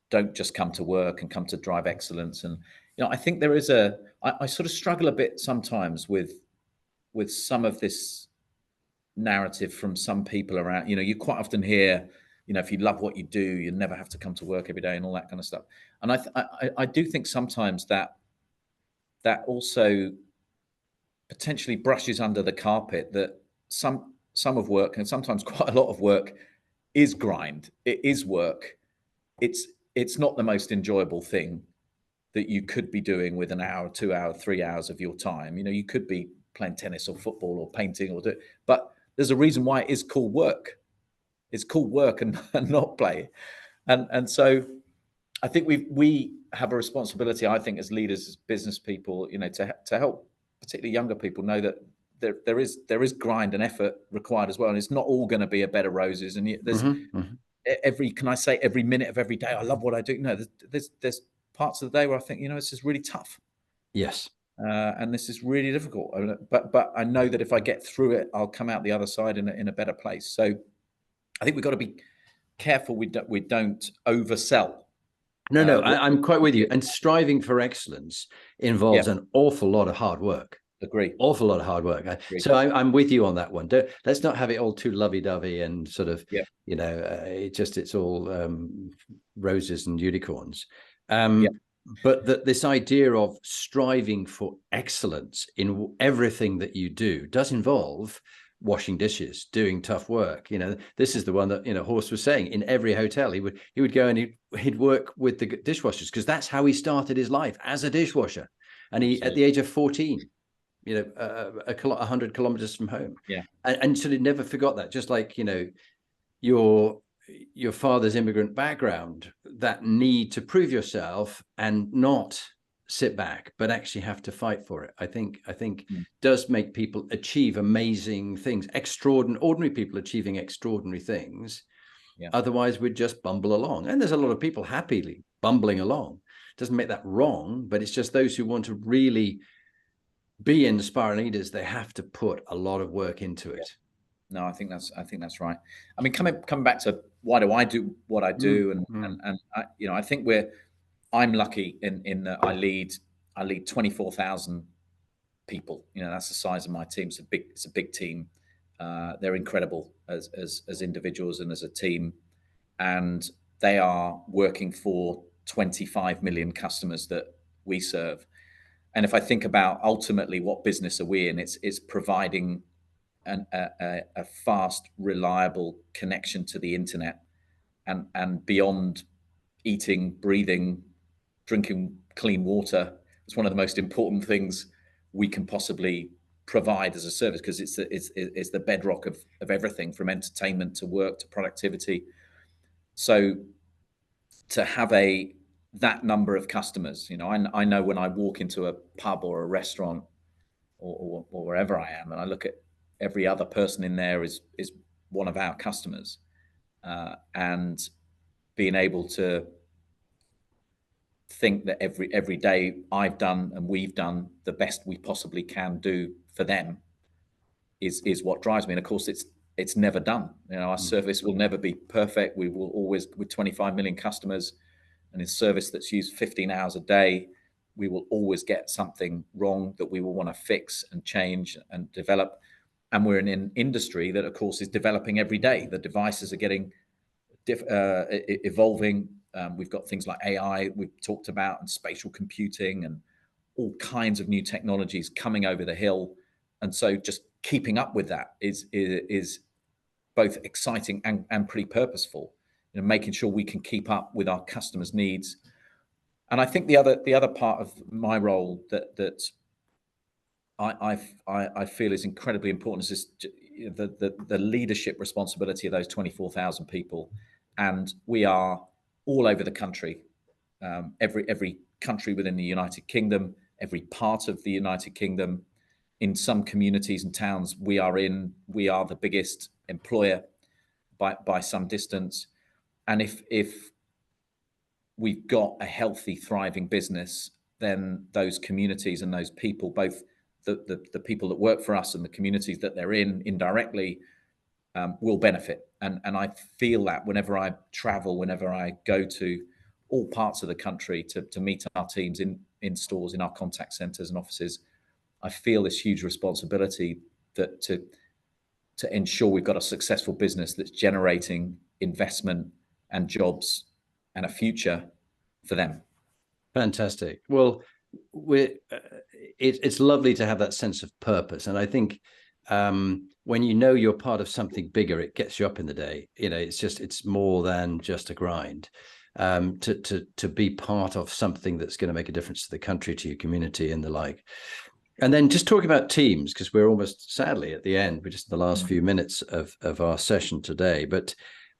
don't just come to work and come to drive excellence. And I think there is I sort of struggle a bit sometimes with some of this narrative from some people around. You quite often hear, if you love what you do, you never have to come to work every day, and all that kind of stuff. And I do think sometimes that also potentially brushes under the carpet that some of work, and sometimes quite a lot of work, is grind. It is work. It's not the most enjoyable thing that you could be doing with an hour, 2 hours, 3 hours of your time. You could be playing tennis or football or painting but there's a reason why it is called work. It's called work and not play. And so I think we have a responsibility, I think, as leaders, as business people, to help particularly younger people know that there is grind and effort required as well. And it's not all going to be a bed of roses. And there's every minute of every day, I love what I do. No, there's parts of the day where I think, this is really tough. Yes. And this is really difficult. But I know that if I get through it, I'll come out the other side in a better place. So I think we've got to be careful we don't oversell. No, I'm quite with you. And striving for excellence involves an awful lot of hard work. Agree. Awful lot of hard work. So I'm with you on that one. Let's not have it all too lovey-dovey and sort of, it's all roses and unicorns. But this idea of striving for excellence in everything that you do does involve washing dishes, doing tough work. This is the one that Horst was saying. In every hotel, he would go and he'd work with the dishwashers, because that's how he started his life, as a dishwasher. And he, at the age of 14, 100 kilometers from home, and sort of never forgot that. Just like your father's immigrant background, that need to prove yourself and not sit back, but actually have to fight for it. I think does make people achieve amazing things, ordinary people achieving extraordinary things. Otherwise we'd just bumble along, and there's a lot of people happily bumbling along. Doesn't make that wrong, but it's just those who want to really be inspiring leaders, they have to put a lot of work into it. No, I think that's right. I mean, coming back to why do I do what I do, and I think I'm lucky in that I lead 24,000 people. That's the size of my team. It's a big team. They're incredible as individuals and as a team, and they are working for 25 million customers that we serve. And if I think about ultimately what business are we in, it's providing a fast, reliable connection to the internet, and beyond eating, breathing, drinking clean water. It's one of the most important things we can possibly provide as a service, because it's the bedrock of everything, from entertainment to work to productivity. So to have a that number of customers. You know, I know when I walk into a pub or a restaurant or wherever I am, and I look at every other person in there is one of our customers, and being able to think that every day I've done and we've done the best we possibly can do for them is what drives me. And of course, it's never done. You know, our service will never be perfect. We will always, with 25 million customers and a service that's used 15 hours a day, we will always get something wrong that we will want to fix and change and develop. And we're in an industry that, of course, is developing every day. The devices are getting evolving. We've got things like AI we've talked about, and spatial computing, and all kinds of new technologies coming over the hill. And so just keeping up with that is both exciting and pretty purposeful, you know, making sure we can keep up with our customers' needs. And I think the other part of my role that I feel is incredibly important is this, the leadership responsibility of those 24,000 people. And we are all over the country, every country within the United Kingdom, every part of the United Kingdom. In some communities and towns we are the biggest employer by some distance. And if we've got a healthy, thriving business, then those communities and those people, both the people that work for us and the communities that they're in indirectly, will benefit. And I feel that whenever I travel, whenever I go to all parts of the country to meet our teams in stores, in our contact centers and offices, I feel this huge responsibility that to ensure we've got a successful business that's generating investment and jobs and a future for them. Fantastic. Well, it's lovely to have that sense of purpose, and I think when you know you're part of something bigger, it gets you up in the day. You know, it's more than just a grind. To be part of something that's going to make a difference to the country, to your community, and the like. And then just talking about teams, because we're almost sadly at the end. We're just in the last few minutes of our session today. But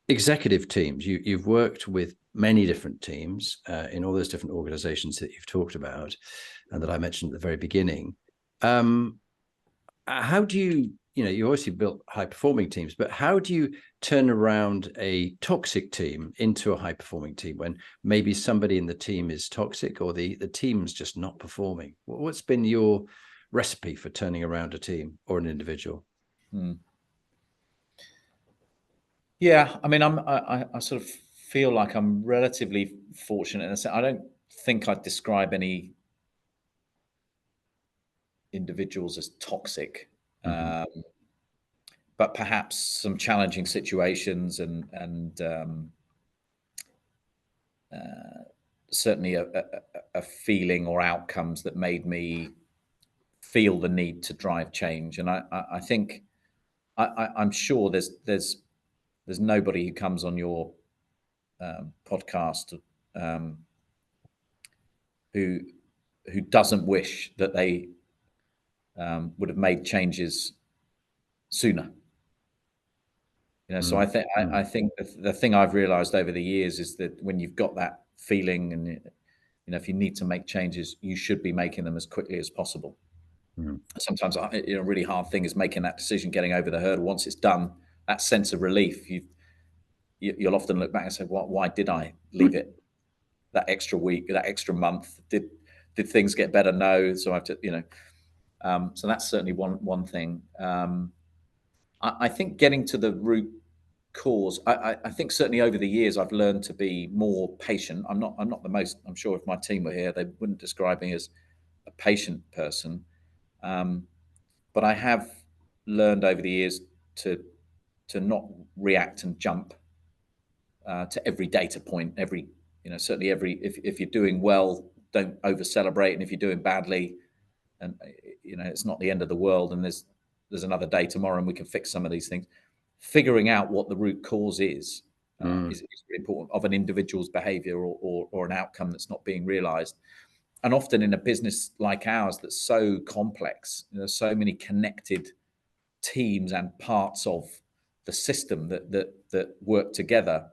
executive teams, you've worked with many different teams in all those different organizations that you've talked about and that I mentioned at the very beginning. How do you obviously built high performing teams, but how do you turn around a toxic team into a high performing team when maybe somebody in the team is toxic or the team's just not performing? What's been your recipe for turning around a team or an individual? Yeah, I mean, I sort of feel like I'm relatively fortunate in a sense. I don't think I'd describe any individuals as toxic, but perhaps some challenging situations and certainly a feeling or outcomes that made me feel the need to drive change. And I think I'm sure there's nobody who comes on your podcast who doesn't wish that they would have made changes sooner. You know, so I think the thing I've realized over the years is that when you've got that feeling, and you know, if you need to make changes, you should be making them as quickly as possible. Sometimes, you know, a really hard thing is making that decision, getting over the hurdle. Once it's done, that sense of relief, you'll often look back and say, why did I leave it that extra week, that extra month? Did things get better? No. So I have to, you know, so that's certainly one thing. I think getting to the root cause, I think certainly over the years I've learned to be more patient. I'm not the most, I'm sure if my team were here, they wouldn't describe me as a patient person. But I have learned over the years to not react and jump to every data point, certainly if you're doing well, don't over celebrate. And if you're doing badly, and you know, it's not the end of the world, and there's another day tomorrow and we can fix some of these things. Figuring out what the root cause is really important of an individual's behavior or an outcome that's not being realized. And often in a business like ours that's so complex, there's so many connected teams and parts of the system that work together.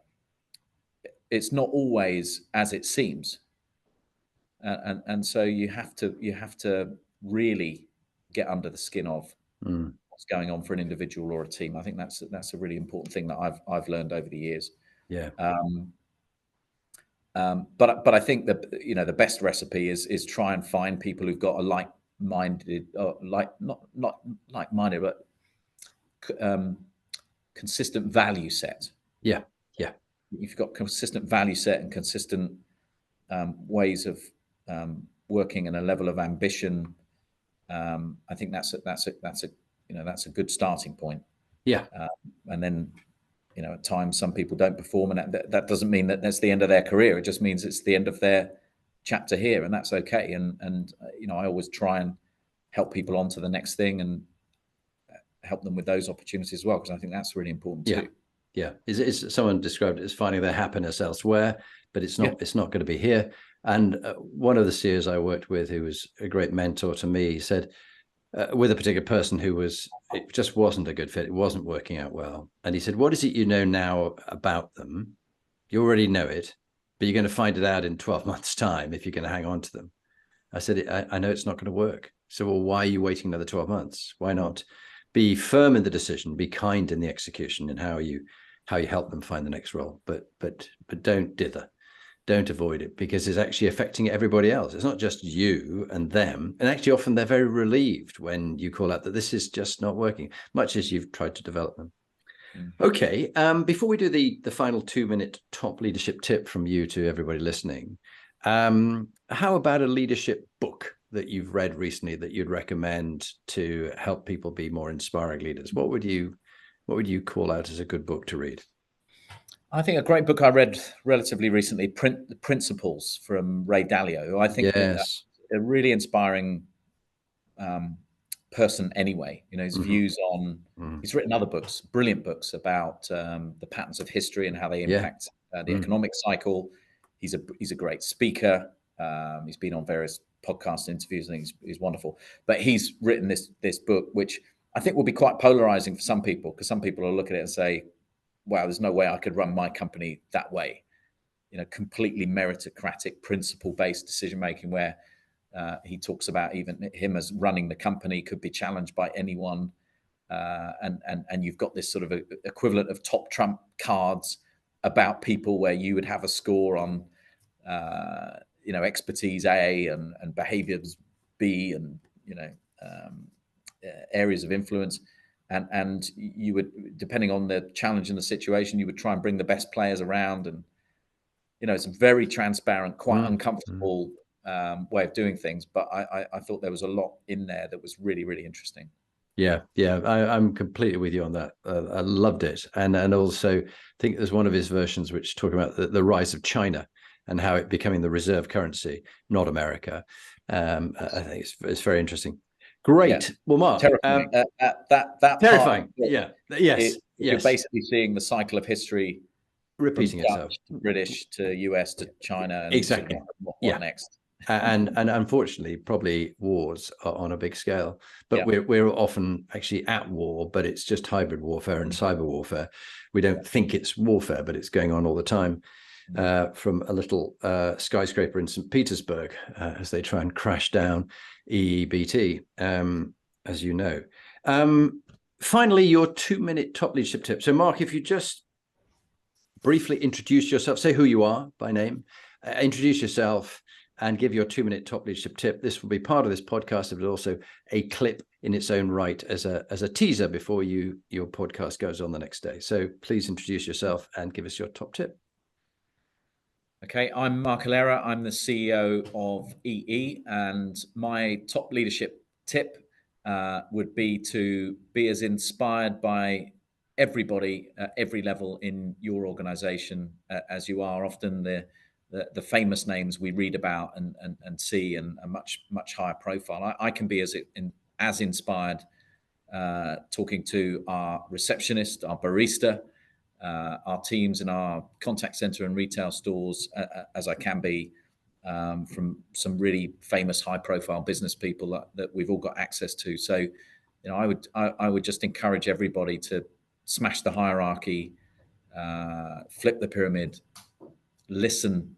It's not always as it seems. and so you have to really get under the skin of what's going on for an individual or a team. I think that's a really important thing that I've learned over the years. Yeah. But I think that the best recipe is try and find people who've got a like-minded, not like-minded, but consistent value set. Yeah. Yeah. If you've got consistent value set and consistent ways of working and a level of ambition, I think that's a good starting point. Yeah. And then, at times some people don't perform, and that doesn't mean that that's the end of their career. It just means it's the end of their chapter here, and that's okay. And I always try and help people on to the next thing and help them with those opportunities as well, because I think that's really important too. Yeah. Is someone described it as finding their happiness elsewhere, but it's not going to be here. And one of the CEOs I worked with, who was a great mentor to me, he said, with a particular person it just wasn't a good fit. It wasn't working out well. And he said, what is it you know now about them? You already know it, but you're going to find it out in 12 months' time if you're going to hang on to them. I said, I know it's not going to work. So, well, why are you waiting another 12 months? Why not be firm in the decision, be kind in the execution, and how you help them find the next role, but don't dither. Don't avoid it, because it's actually affecting everybody else. It's not just you and them. And actually, often they're very relieved when you call out that this is just not working, much as you've tried to develop them. Okay. Before we do the final 2-minute top leadership tip from you to everybody listening, how about a leadership book that you've read recently that you'd recommend to help people be more inspiring leaders? What would you call out as a good book to read? I think a great book I read relatively recently, Principles, from Ray Dalio, who I think is a really inspiring person anyway. His views on, he's written other books, brilliant books about the patterns of history and how they impact the economic cycle. He's a great speaker. He's been on various podcast interviews. I think he's wonderful. But he's written this book, which I think will be quite polarizing for some people, because some people will look at it and say, wow, there's no way I could run my company that way. Completely meritocratic, principle-based decision-making, where he talks about even him as running the company could be challenged by anyone. And you've got this sort of equivalent of top trump cards about people, where you would have a score on, expertise A and behaviors B, and, areas of influence. And you would, depending on the challenge and the situation, you would try and bring the best players around. And, it's a very transparent, quite uncomfortable way of doing things. But I thought there was a lot in there that was really, really interesting. Yeah. I'm completely with you on that. I loved it. And also think there's one of his versions which talk about the rise of China and how it becoming the reserve currency, not America. I think it's very interesting. Great. Yeah. Well, Marc, terrifying. That terrifying. Yes. You're basically seeing the cycle of history repeating itself. British to US to China. And exactly. Sort of what next? and unfortunately, probably wars on a big scale. But we're often actually at war, but it's just hybrid warfare and cyber warfare. We don't think it's warfare, but it's going on all the time. From a little skyscraper in St. Petersburg as they try and crash down EEBT, as you know. Finally, your 2-minute top leadership tip. So, Marc, if you just briefly introduce yourself, say who you are by name, introduce yourself, and give your 2-minute top leadership tip. This will be part of this podcast, but also a clip in its own right as a teaser before your podcast goes on the next day. So please introduce yourself and give us your top tip. Okay, I'm Marc Allera. I'm the CEO of EE, and my top leadership tip would be to be as inspired by everybody at every level in your organization as you are. Often the famous names we read about and see, and a much higher profile. I can be as inspired talking to our receptionist, our barista, our teams in our contact center and retail stores, as I can be from some really famous high profile business people that we've all got access to. So, I would just encourage everybody to smash the hierarchy, flip the pyramid, listen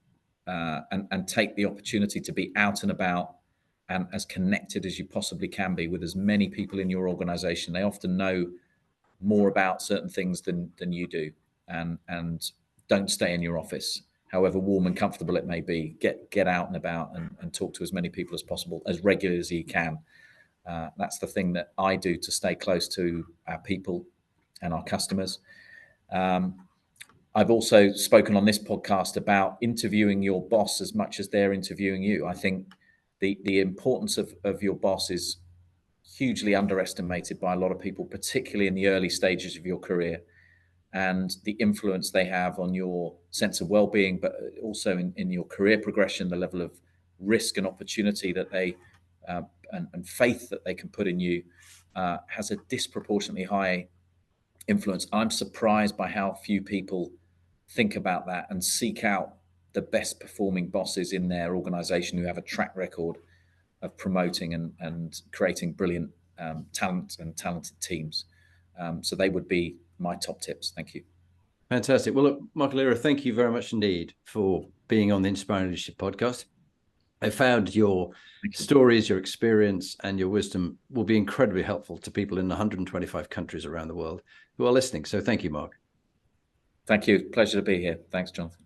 and take the opportunity to be out and about and as connected as you possibly can be with as many people in your organization. They often know more about certain things than you do, and don't stay in your office, however warm and comfortable it may be. Get out and about and talk to as many people as possible, as regularly as you can. That's the thing that I do to stay close to our people and our customers. I've also spoken on this podcast about interviewing your boss as much as they're interviewing you. I think the importance of your boss is hugely underestimated by a lot of people, particularly in the early stages of your career, and the influence they have on your sense of well-being, but also in your career progression, the level of risk and opportunity that they and faith that they can put in you has a disproportionately high influence. I'm surprised by how few people think about that and seek out the best performing bosses in their organization who have a track record of promoting and creating brilliant talent and talented teams. So they would be my top tips. Thank you. Fantastic. Well, look, Marc Allera, thank you very much indeed for being on the Inspiring Leadership podcast. I found your stories, your experience, and your wisdom will be incredibly helpful to people in 125 countries around the world who are listening. So thank you, Marc. Thank you. Pleasure to be here. Thanks, Jonathan.